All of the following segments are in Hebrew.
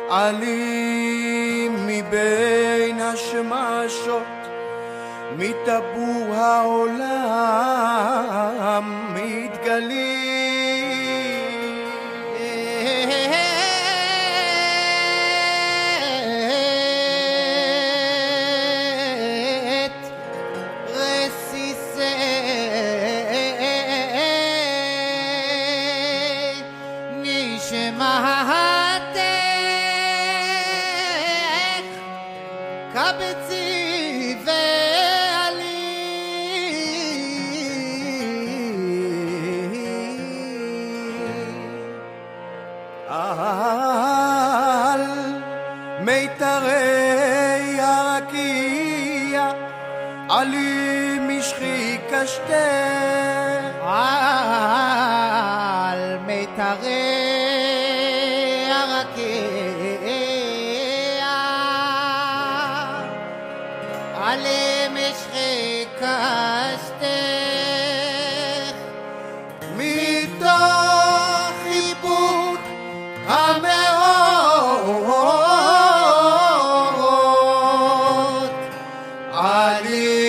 עלי מבין השמשות מטבור העולם מתגלים על מיתרי הרקיע עלי משחי קשתה על מיתרי הרקיע עלי משחי קשתה מתוך חיבוק המאורות עלי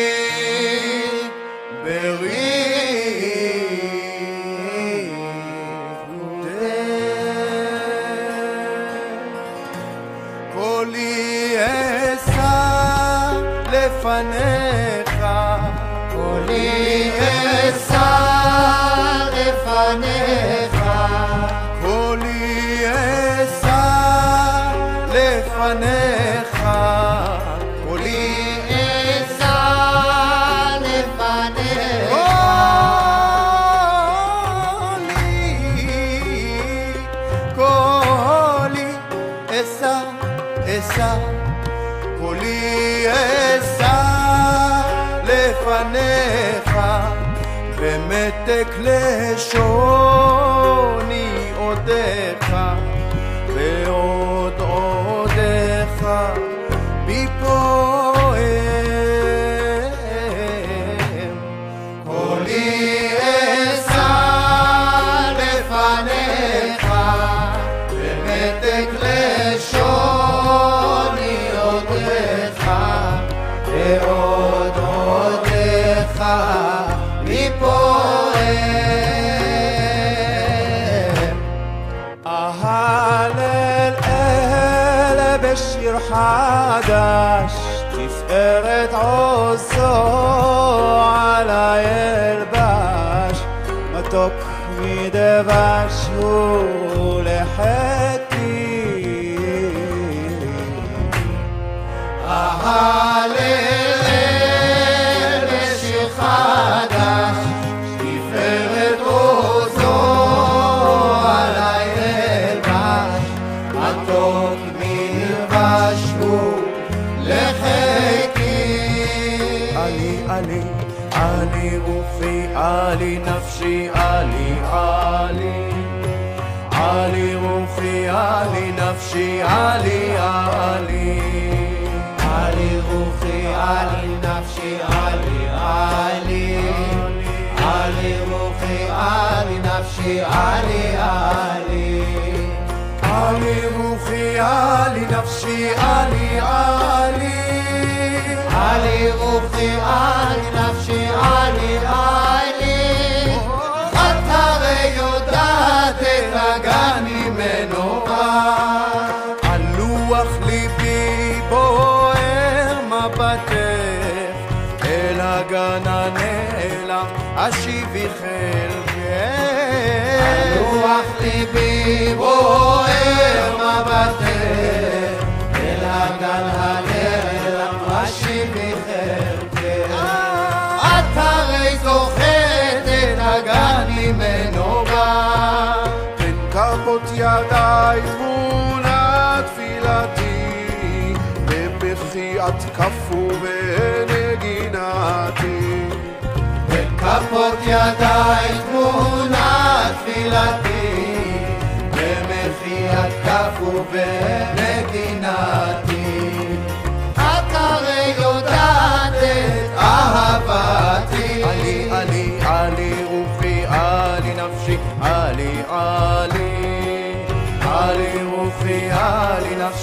קולי אשא לפניך קולי אשא לפניך קולי אשא לפניך קולי אשא לפניך קולי אשא אשא קולי אשא לפניך במתק לשוני עודך ועוד עודך בפועם קולי אשא לפניך במתק לשוני עודך ועוד עודך אהלל אלה בשיר חדש תפארת עוזו על הילבש מתוק מדבש הוא לחטי אהלל בשיר חדש תפארת עוזו על הילבש מתוק מדבש הוא לחטי עלי עלי רוחי עלי נפשי עלי עלי עלי רוחי עלי נפשי עלי עלי עלי רוחי עלי נפשי עלי עלי עלי רוחי עלי נפשי עלי עלי עלי רוחי עלי נפשי עלי עלי עלי רוחי עלי נפשי עלי עלי את הרי יודעת את הגן ממנורה על לוח ליבי בוער מבטך אל הגן הנעלם השיבי חלקך על לוח ליבי בוער מבטך אל הגן הנעלם השיבי חלקך את הרי זוכרת את הגן ממנורה בין כפות ידיי תמונת תפילתי ובבכיית כפו בנגינתי בין כפות ידיי תמונת תפילתי במחיית כפו בנגינתי את הרי יודעת את אהבתי עלי עלי עלי רוחי עלי נפשי עלי עלי עלי רוחי עלי נפשי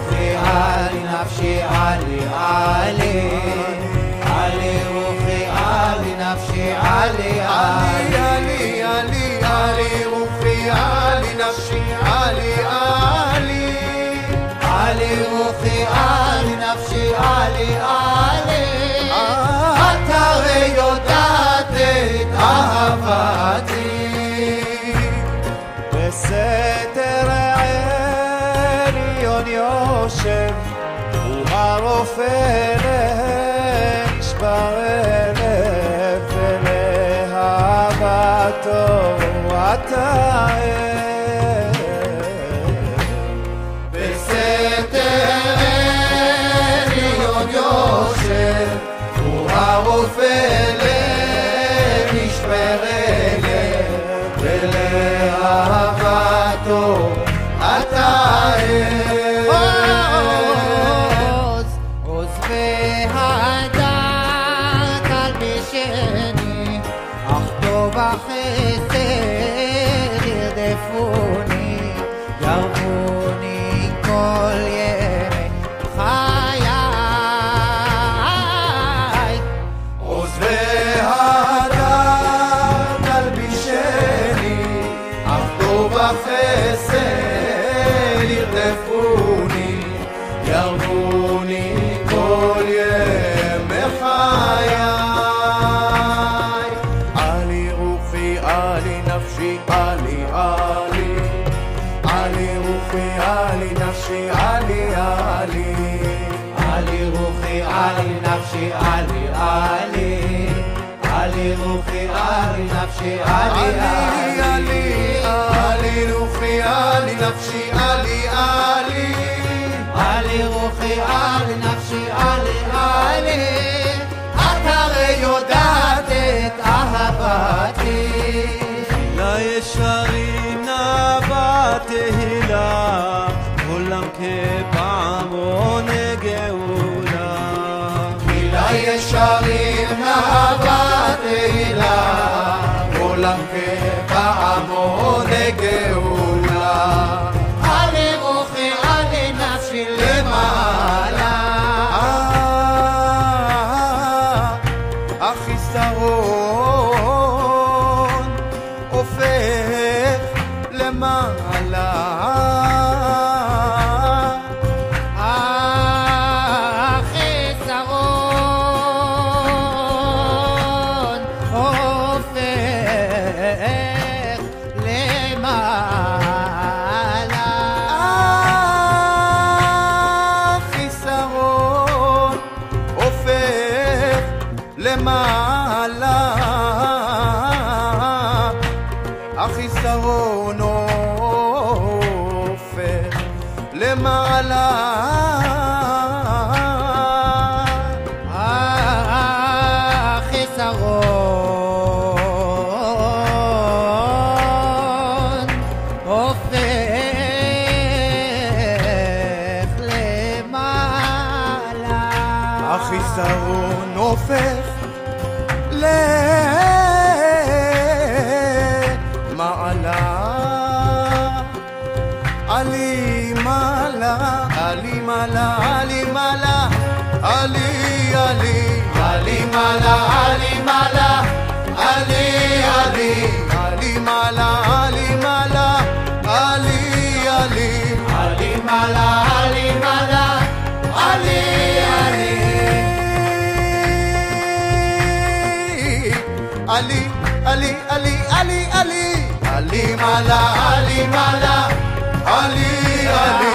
רוחי עלי נפשי עלי עלי עלי רוחי עלי נפשי עלי עלי עלי עלי עלי רוחי עלי נפשי עלי עלי עלי רוחי עלי נפשי עלי עלי את הרי יודעת את אהבתי בסתר עליון יושב הרופא נשבר לב ולאהבתו אתה בסתר עליון יושב הרופא נשבר לב ולאהבתו אתה בחסד ירדפוני ירבוני כל ימי חיי עוזבי הדת תלבישני עבדו בחסד ירדפוני ירבוני כל ימי חיי עלי נפשי עלי עלי עלי רוחי עלי נפשי עלי עלי עלי רוחי עלי נפשי עלי עלי עלי רוחי עלי נפשי עלי עלי עלי רוחי עלי נפשי עלי עלי עלי רוחי עלי נפשי עלי עלי את הרי יודעת את אהבתי לישרים נאווה תהילה עולם כפעמון גאולה כי לישרים נאווה תהילה עולם כפעמון גאולה עלי רוחי עלי נפשי למעלה החיסרון הופך למעלה החיסרון הופך למעלה החיסרון הופך למעלה החיסרון הופך למעלה החיסרון הופך למעלה החיסרון הופך עלי מעלה עלי מעלה עלי מעלה עלי עלי עלי מעלה עלי מעלה עלי עלי עלי מעלה עלי מעלה עלי עלי עלי מעלה עלי מעלה עלי עלי עלי עלי עלי עלי עלי מעלה עלי מעלה עלי עלי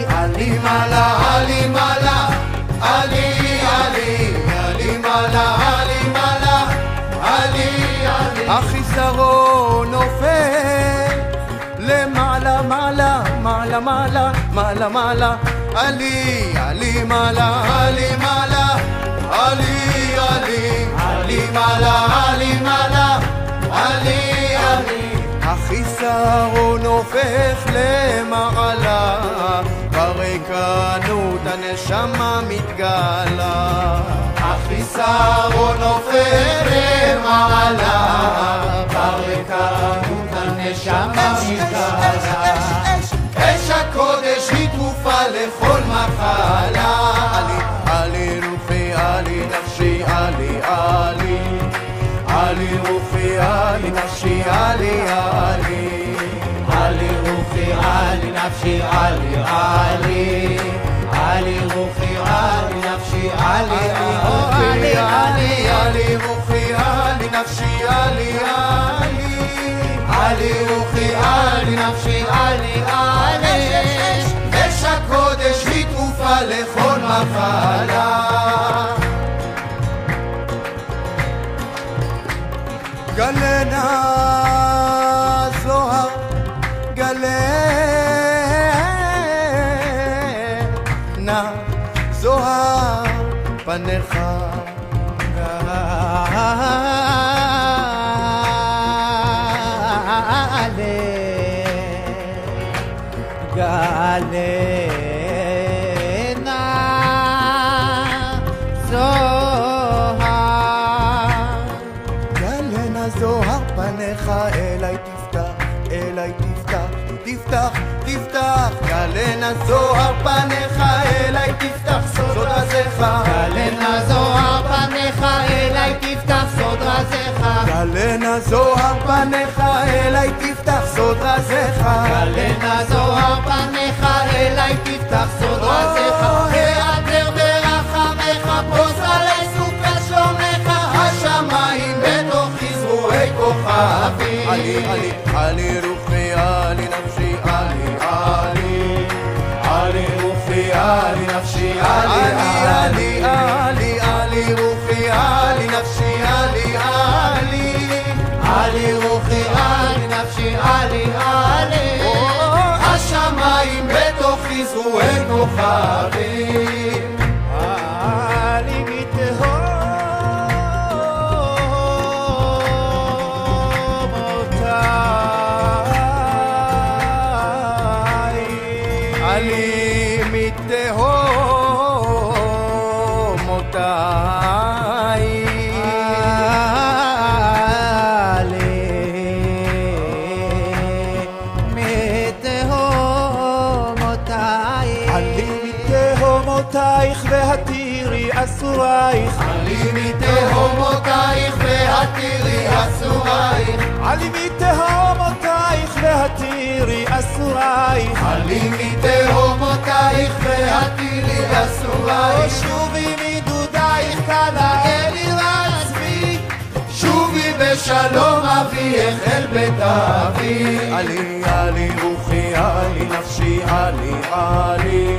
עלי מעלה עלי מעלה עלי עלי עלי מעלה עלי מעלה עלי עלי החיסרון הופך למעלה מעלה מעלה מעלה מעלה מעלה עלי עלי מעלה עלי מעלה עלי עלי עלי מעלה עלי מעלה עלי עלי החיסרון הופך למעלה בריקנות הנשמה מתגלה החיסרון הזיכרון נופל למעלה, ברקנות הנשמה מתגלה, אש הקודש היא תרופה לכל מחלה. עלי רוחי עלי נפשי עלי עלי, עלי רוחי עלי נפשי עלי עלי, עלי רוחי עלי נפשי עלי עלי, עלי רוחי עלי נפשי עלי עלי, עלי רוחי עלי נפשי עלי עלי, עלי רוחי עלי נפשי עלי עלי, אש הקודש היא תרופה לכל מחלה. גלנה זוהר גלנה זוהר פניך גלנה זוהר, גלנה זוהר פניך אליי תפתח, אליי תפתח, תפתח, תפתח, גלנה זוהר פניך אליי תפתח סוד רזך, גלנה זוהר פניך אליי תפתח סוד רזך, גלנה זוהר פניך אליי תפתח סוד רזך, גלנה זוהר פניך אליי תפתח סוד רזך, העדר ברחמך פרוס עלי סוכה שלומך, השמיים בתוכי זרועי כוכבים. עלי עלי עלי רוחי עלי נפשי עלי עלי, עלי רוחי עלי נפשי עלי עלי, עלי עלי רוחי עלי נפשי עלי עלי, עלי רוחי עלי נפשי עלי עלי, השמיים בתוכי זרועי כוכבים. עלי מתהומותיי, עלי מתהומותיי, מתהומותייך והתירי אסורייך, עלי מתהומותייך והתירי אסורייך, עלי מתהומותייך והתירי אסורייך, עלי מתהומותייך והתירי אסורייך, שובי מדודייך כלה אל יראת צבי, שובי בשלום אביך אל בית אבי. עלי עלי רוחי עלי נפשי עלי עלי,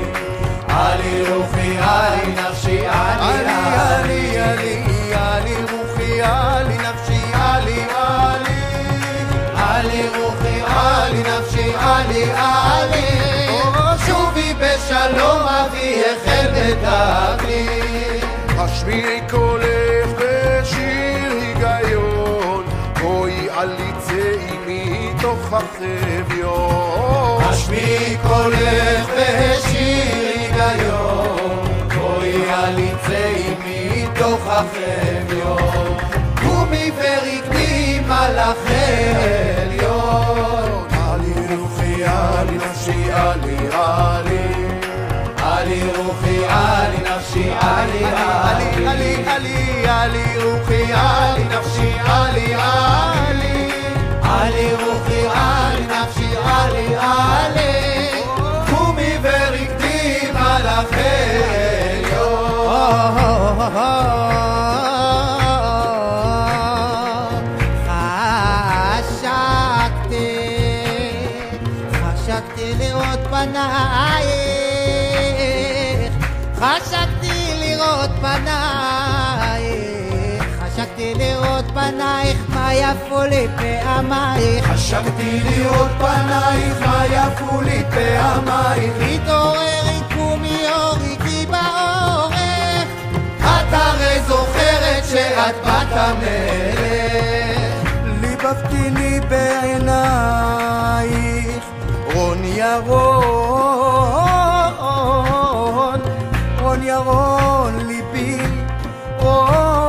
עלי רוחי עלי נפשי עלי עלי, עלי עלי רוחי עלי נפשי עלי עלי, עלי רוחי עלי נפשי עלי עלי, שובי בשלום אביך אל בית אבי. השמיעי קולך בשיר היגיון, בואי עלי צאי מתוך החביון. השמיעי קולך בשיר היגיון, בואי עלי צאי מתוך החביון, קומי ורקדי מלאך עליון. עלי רוחי עלי נפשי עלי עלי, עלי רוחי עלי נפשי עלי עלי, עלי עלי עלי רוחי עלי נפשי עלי עלי, עלי רוחי עלי נפשי עלי עלי, קומי ורקדי מלאך עליון. חשקתי לראות פנייך, חשקתי לראות פנייך, חשקתי לראות פנייך, מה יפו לי פעמייך, חשקתי לראות פנייך, מה יפו לי פעמייך, התעוררי קומי אורי באורך, את הרי זוכרת שאת בת המלך, ליבבתיני בעינייך רון ירון, רון ירון ליבי רון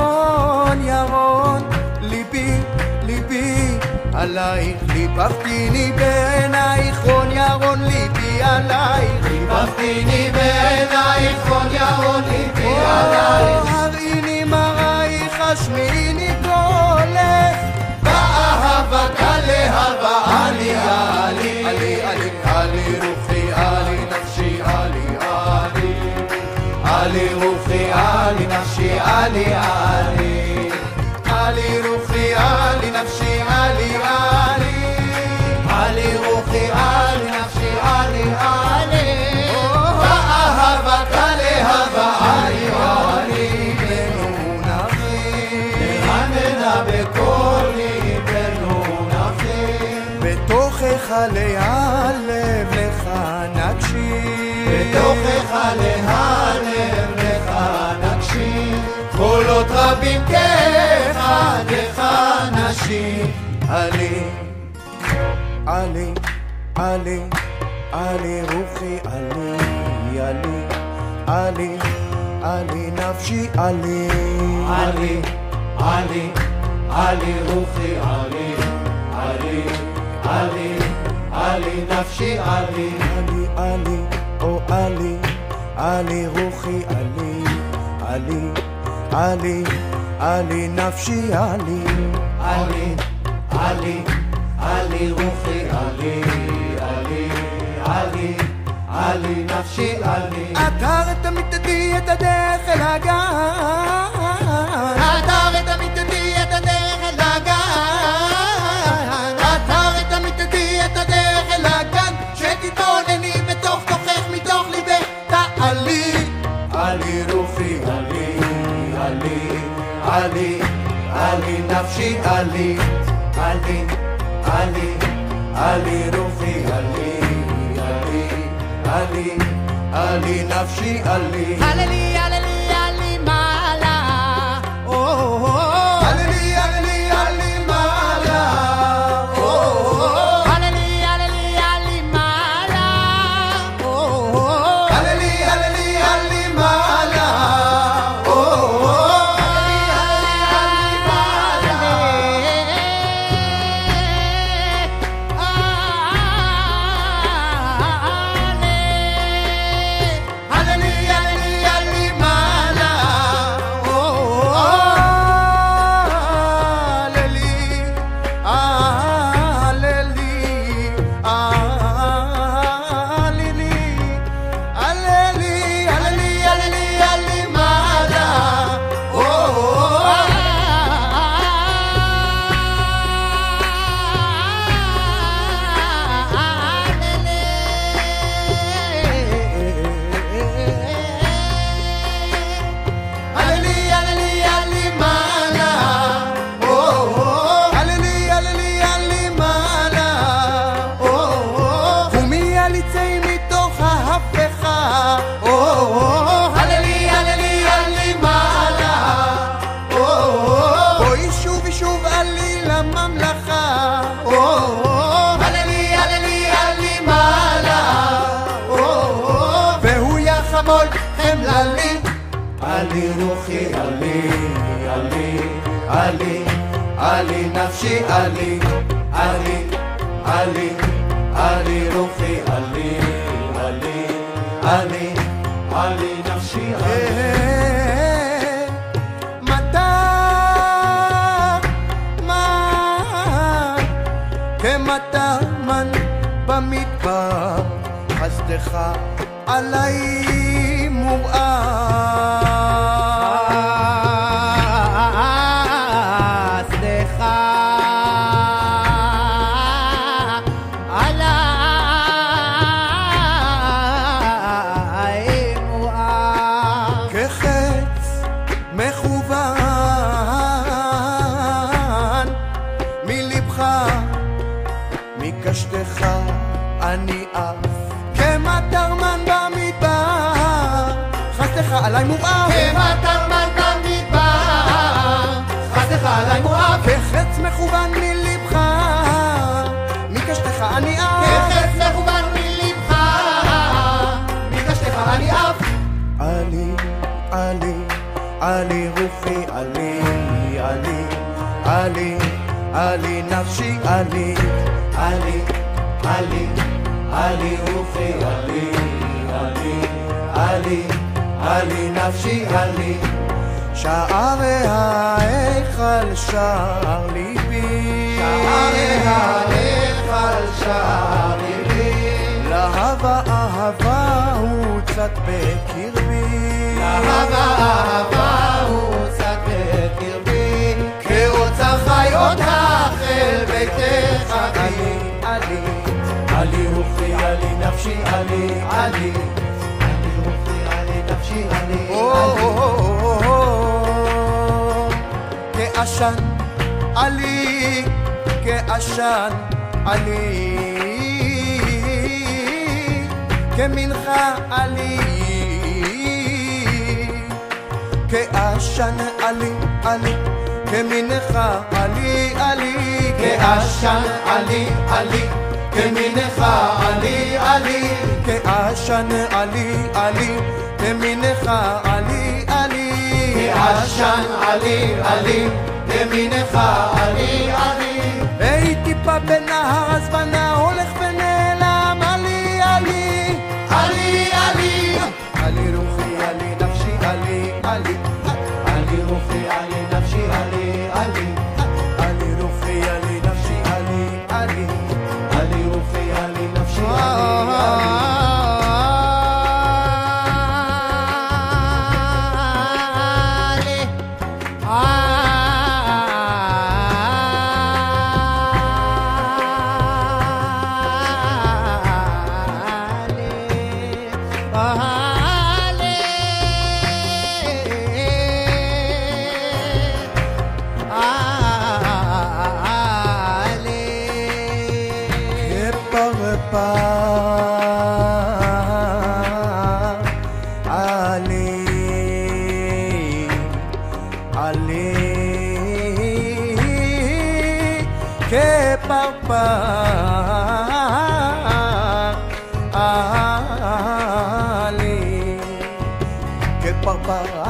עלייך, ליפפתיני בעינייך, רון ירון ליבי עלייך, ליפפתיני בעינייך, רון ירון ליבי עלייך, הראיני מראייך, השמיעיני קולך, באהבתה להבה, עלי עלי עלי עלי עלי רוחי עלי נפשי עלי עלי עלי רוחי עלי נפשי עלי עלי עלי רוחי עלי נפשי עלי עלי עלי רוחי עלי נפשי עלי עלי באהבתה להבה, עלי עלי נרננה בקולי בנונחים, בתוכך להלב לך נקשיב, בתוכך להלב לך נקשיב, קולות רבים כאחד לך נשיב. עלי עלי עלי עלי רוחי עלי עלי עלי עלי נפשי עלי עלי עלי עלי רוחי עלי עלי עלי עלי נפשי עלי עלי עלי או עלי עלי רוחי עלי עלי עלי עלי נפשי עלי עלי עלי עלי רוחי עלי עלי עלי עלי נפשי עלי, עטרת מיתתי את הדרך אל הגן, עטרת מיתתי את הדרך אל הגן, עטרת מיתתי את הדרך אל הגן, שתתבונני בתוך תוכך מתוך ליבך, תעלי עלי רוחי עלי עלי עלי עלי נפשי עלי עלי עלי עלי רוחי עלי עלי עלי עלי נפשי עלי עלי עלי עלי מעלה, עלי עלי עלי מעלה, עלי עלי עלי מעלה, עלי עלי עלי מעלה, עלי רוחי עלי עלי עלי עלי נפשי עלי עלי עלי עלי רוחי עלי עלי עלי עלי נפשי עלי כמטר מן במדבר, חסדך עלי מוראה, חסדך עלי מוראה, כחץ מכוון מלבך, מקשתך אני עף, כמטר מן במדבר, חסדך עלי מוראה, כמטר מן במדבר, חסדך עלי מוראה, כחץ מכוון מלבך, מקשתך אני עף, כחץ מכוון מלבך, מקשתך אני עף. עלי עלי עלי רוחי עלי עלי עלי עלי נפשי עלי עלי עלי עלי רוחי עלי עלי עלי עלי נפשי עלי שערי ההיכל שער ליבי שערי ההיכל שער ליבי להבה אהבה הוא צד בקרבי להבה אהבה הוא צד בקרבי כרוץ החיות החל ביתך עלי עלי עלי רוחי עלי נפשי עלי עלי עלי רוחי עלי נפשי עלי כעשן עלי כעשן עלי כמנחה עלי כעשן עלי עלי כמנחה עלי עלי כעשן עלי עלי כמנחה עלי עלי כעשן עלי עלי כמנחה עלי עלי כעשן עלי עלי כמנחה עלי עלי היי טיפה בנהר הזמנה הולך ונעלם עלי עלי עלי עלי עלי רוחי עלי נפשי עלי עלי עלי רוחי עלי נפשי עלי עלי עלי רוחי עלי נפשי עלי עלי עלי רוחי עלי נפשי עלי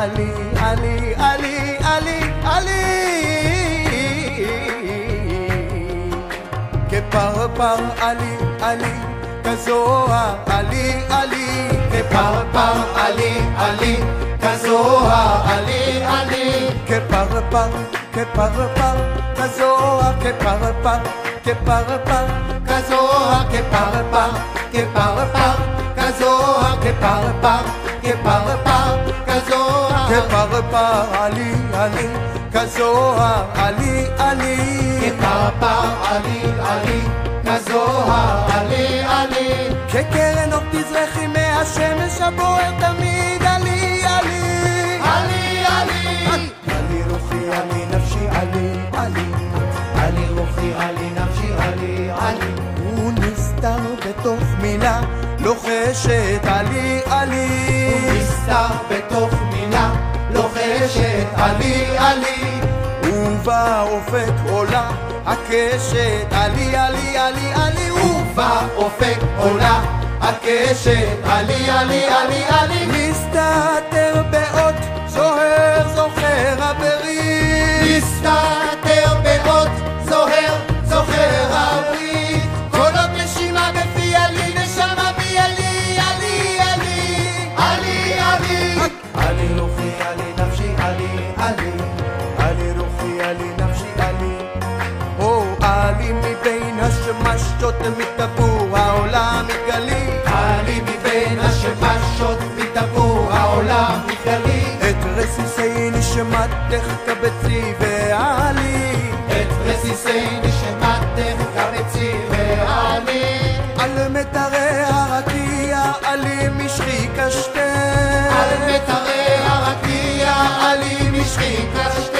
עלי עלי עלי עלי עלי כפרפר עלי עלי כזוהר עלי עלי כפרפר עלי עלי כזוהר עלי עלי כפרפר כפרפר כזוהר כפרפר כפרפר כזוהר כפרפר כפרפר כזוהר כפרפר כפרפר כזוהר כפרפר עלי עלי כזוהר עלי עלי כפרפר עלי עלי כזוהר עלי עלי כקרן אור תזרחי מהשמש הבוער תמיד עלי עלי עלי עלי עלי רוחי עלי נפשי עלי עלי עלי רוחי עלי נפשי עלי עלי הוא נסתר בתוך מילה לוחשת עלי עלי הוא נסתר בתוך מילה לוחשת עלי עלי ובאופק עולה הקשת עלי עלי עלי עלי ובאופק עולה הקשת עלי עלי עלי עלי מסתתר באות זוהר זוכר הברית מסתתר באות זוהר זוכר הברית קולות נשימה בפי עלי נשמה בי עלי עלי עלי עלי עלי עלי רוחי עלי נפשי עלי עלי עלי רוחי עלי נפשי עלי או עלי מבין השמשות מתטבעו העולם מתגלי עלי מבין השמשות מתטבעו העולם מתגלי את רסיסי נשמתך קבצי ועלי את רסיסי נשמתך קבצי ועלי על מטרי הרקיע עלי משחי קשתה על מטרי הרקיע עלי משחי קשתה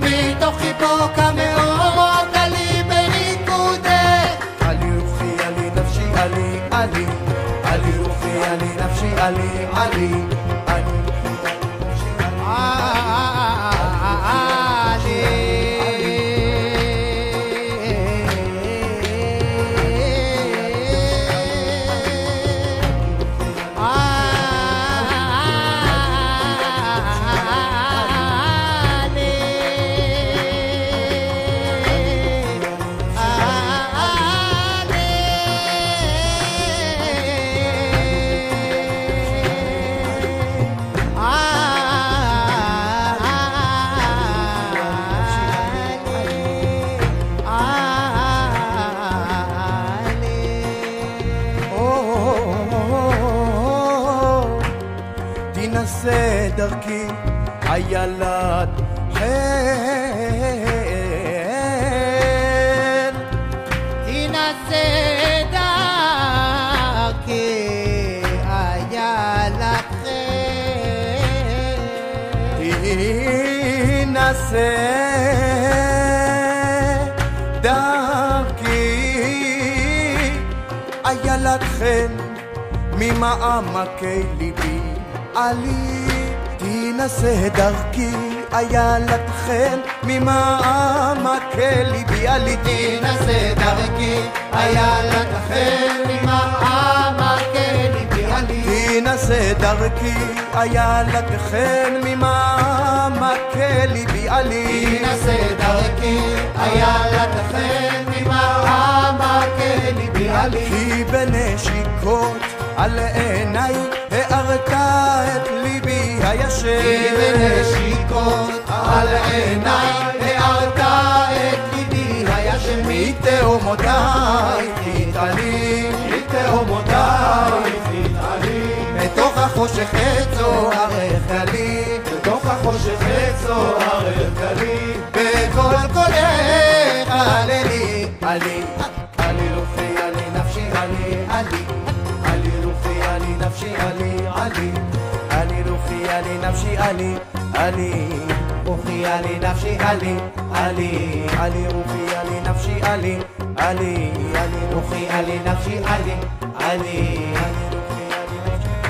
מתוך חיבו כמאורות עלי בריקודך עלי רוחי עלי נפשי עלי עלי עלי רוחי עלי נפשי עלי עלי עלי דרכי איילת חן תנסה דרכי איילת חן תנסה דרכי איילת חן ממעמקי ליבי עלי תנסה דרכי איילת חן ממעמקי ליבי עלי תנסה דרכי איילת חן ממעמקי ליבי עלי תנסה דרכי איילת חן ממעמקי ליבי עלי תנסה דרכי איילת חן ממעמקי ליבי עלי כי בנשיקות על עיניי הארת את ליבי הישר כי בנשיקות על עיניי הארת את ליבי הישר מתהומותיי תתעלי מתהומותיי תתעלי בתוך החושך צוערך לי בתוך החושך צוערך לי בכל קולך עלי עלי עלי רוחי עלי נפשי עלי עלי עלי רוחי עלי נפשי עלי עלי עלי רוחי עלי נפשי עלי עלי רוחי עלי נפשי עלי עלי עלי רוחי עלי נפשי עלי עלי עלי רוחי עלי נפשי עלי עלי עלי רוחי עלי נפשי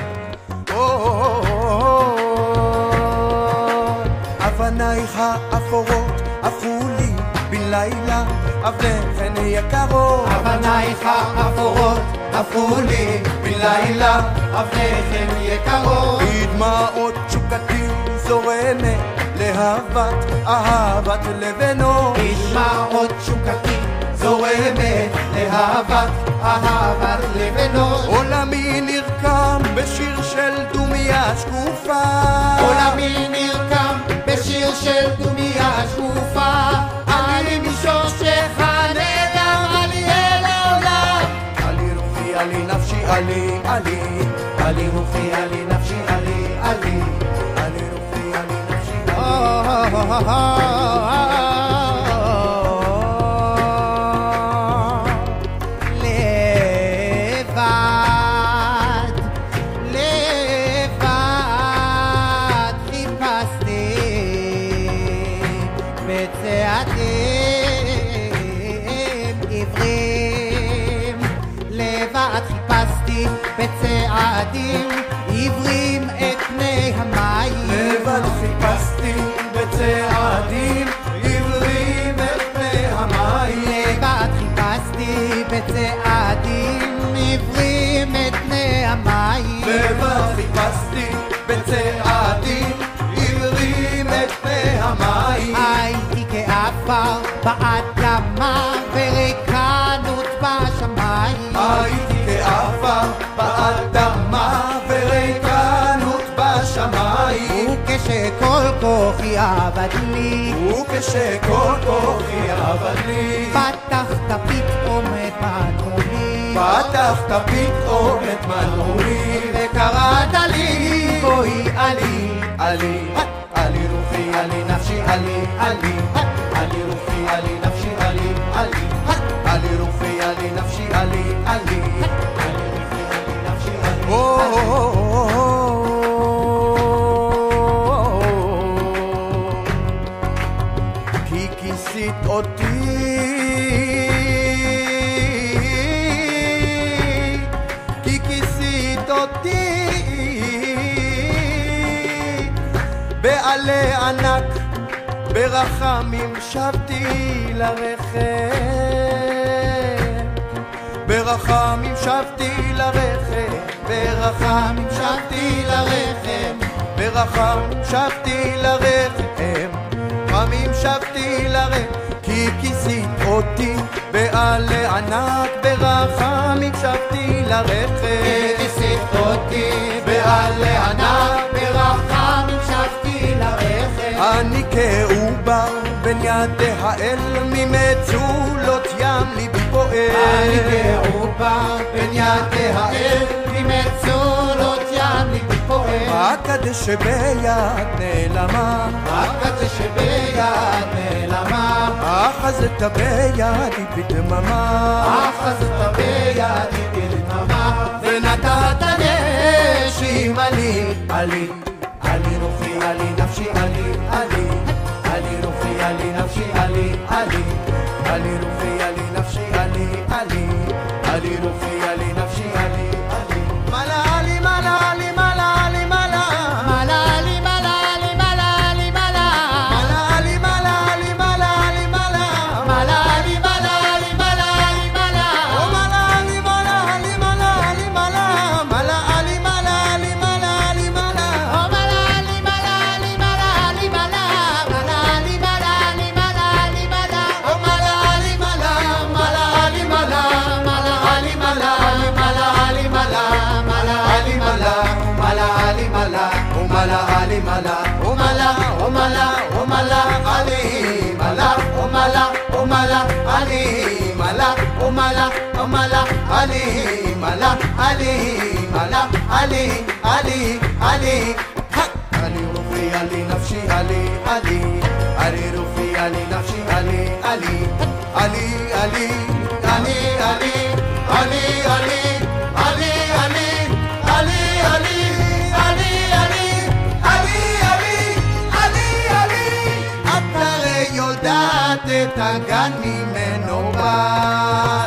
אבנייך האפורות הפכו לי בן לילה אבניכן יקרות אבנייך אפורות הפכו לי בן לילה אבניכן יקרות בדמעות תשוקתי זורמת להבת אהבת לבנו בדמעות תשוקתי זורמת להבת אהבת לבנו עולמי נרקם בשיר של דומיה שקופה עולמי נרקם בשיר של דומיה שקופה אני משושך נעלם עלי אל העולם עלי רוחי עלי נפשי עלי עלי עלי רוחי עלי נפשי עלי עלי עלי רוחי עלי נפשי בצעדים עיוורים את פני המים לבד חיפשתי בצעדים עיוורים את פני המים לבד חיפשתי בצעדים עיוורים את פני המים לבד חיפשתי בצעדים עיוורים את פני המים הייתי כעפר באדמה וריקנות בשמיים הייתי כעפר באדמה וריקנות בשמיים וכשכל כוחי עבד לי וכשכל כוחי עבד לי פתחת פתאום את מנעולי פתחת פתאום את מנעולי וקראת לי בואי עלי עלי עלי רוחי עלי נפשי עלי עלי עלי רוחי עלי נפשי עלי עלי עלי רוחי עלי נפשי עלי עלי עלי רוחי עלי נפשי עלי כי כיסית אותי כי כיסית אותי בעלי ענק ברחמים שבתי לרחם ברחמים שבתי לרחם ברחמים שבתי לרחם ברחמים שבתי לרחם רחמים שבתי לרחם כי כיסית אותי בעלי ענק ברחמים שבתי לרחם כי כיסית אותי בעלי ענק ברחמים שבתי לרחם אני כעובר בין ידי האל ממצולות ים ליבי פועל אני כעובר בין ידי האל ממצולות ים ליבי פועל רק עד שביד נעלמה, רק עד שביד נעלמה, אחזת בידי בדממה, אחזת בידי בדממה, ונתת נשימה לי, עלי, עלי רוחי, עלי נפשי, עלי, עלי, עלי רוחי, עלי נפשי, עלי, עלי, עלי רוחי, עלי נפשי, עלי, עלי, עלי רוחי, עלי נפשי, עלי, עלי. מלה עלי, מלה עלי, מלה עלי, מלה, מלה עלי, מלה עלי, מלה עלי, מלה, מלה עלי, מלה עלי, מלה עלי, מלה, מלה עלי, מלה עלי, מלה עלי, מלה, או מלה עלי, מלה עלי, מלה עלי, מלה, מלה עלי, מלה עלי, מלה עלי, מלה, או מלה עלי, מלה עלי, מלה עלי, מלה, מלה עלי, מלה עלי, מלה עלי, מלה, או מלה עלי, מלה, מלה עלי, מלה, מלה עלי, מלה, מלה עלי, מלה, מלה עלי, מלה, מלה עלי, מלה, או מלה עלי, מלה, או מלה, או מלה, או מלה עלי, מלה, או מלה, או מלה עלי, מלה, או מלה, או מלה עלי, מלה, עלי, מלה, עלי, עלי, עלי, עלי רוחי, עלי נפשי, עלי, עלי, עלי רוחי, עלי נפשי, עלי, עלי, עלי, עלי, עלי, עלי, עלי, עלי, עלי, עלי, עלי, עלי, עלי, עלי, עלי, עלי, את הרי יודעת את הגן ממנו בא.